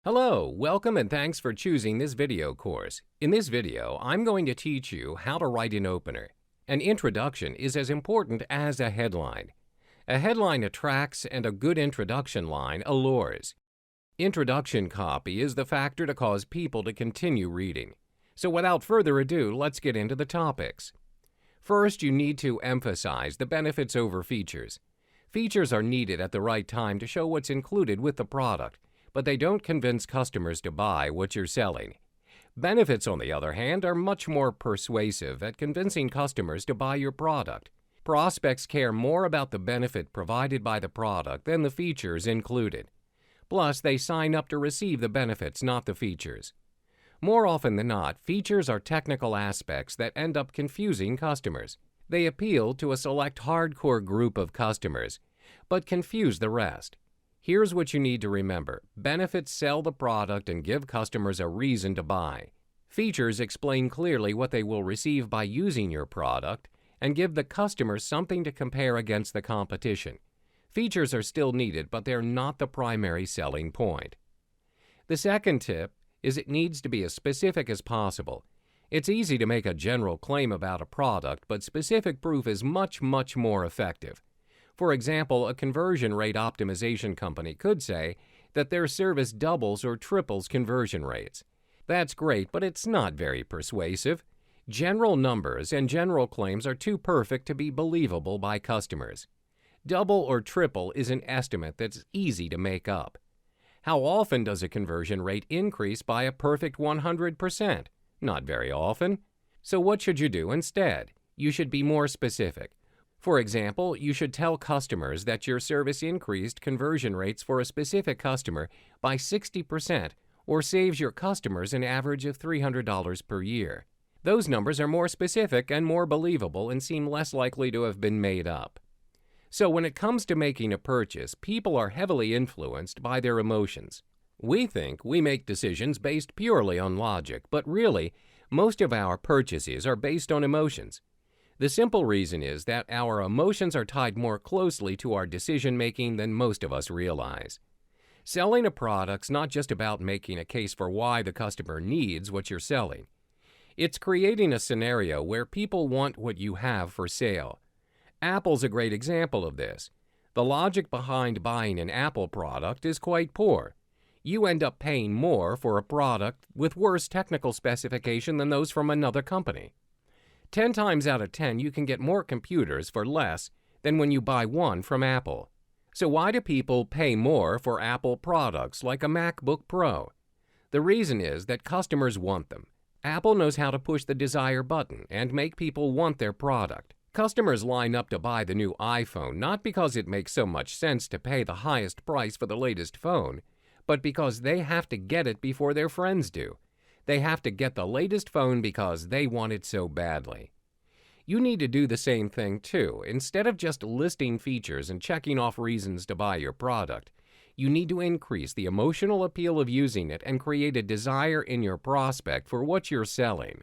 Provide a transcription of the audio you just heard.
Hello, welcome and thanks for choosing this video course. In this video, I'm going to teach you how to write an opener. An introduction is as important as a headline. A headline attracts and a good introduction line allures. Introduction copy is the factor to cause people to continue reading. So without further ado, let's get into the topics. First, you need to emphasize the benefits over features. Features are needed at the right time to show what's included with the product, but they don't convince customers to buy what you're selling. Benefits, on the other hand, are much more persuasive at convincing customers to buy your product. Prospects care more about the benefit provided by the product than the features included. Plus, they sign up to receive the benefits, not the features. More often than not, features are technical aspects that end up confusing customers. They appeal to a select hardcore group of customers, but confuse the rest. Here's what you need to remember. Benefits sell the product and give customers a reason to buy. Features explain clearly what they will receive by using your product and give the customer something to compare against the competition. Features are still needed, but they're not the primary selling point. The second tip is it needs to be as specific as possible. It's easy to make a general claim about a product, but specific proof is much more effective. For example, a conversion rate optimization company could say that their service doubles or triples conversion rates. That's great, but it's not very persuasive. General numbers and general claims are too perfect to be believable by customers. Double or triple is an estimate that's easy to make up. How often does a conversion rate increase by a perfect 100%? Not very often. So what should you do instead? You should be more specific. For example, you should tell customers that your service increased conversion rates for a specific customer by 60% or saves your customers an average of $300 per year. Those numbers are more specific and more believable and seem less likely to have been made up. So when it comes to making a purchase, people are heavily influenced by their emotions. We think we make decisions based purely on logic, but really, most of our purchases are based on emotions. The simple reason is that our emotions are tied more closely to our decision-making than most of us realize. Selling a product's not just about making a case for why the customer needs what you're selling. It's creating a scenario where people want what you have for sale. Apple's a great example of this. The logic behind buying an Apple product is quite poor. You end up paying more for a product with worse technical specification than those from another company. 10 times out of 10, you can get more computers for less than when you buy one from Apple. So why do people pay more for Apple products like a MacBook Pro? The reason is that customers want them. Apple knows how to push the desire button and make people want their product. Customers line up to buy the new iPhone not because it makes so much sense to pay the highest price for the latest phone, but because they have to get it before their friends do. They have to get the latest phone because they want it so badly. You need to do the same thing too. Instead of just listing features and checking off reasons to buy your product, you need to increase the emotional appeal of using it and create a desire in your prospect for what you're selling.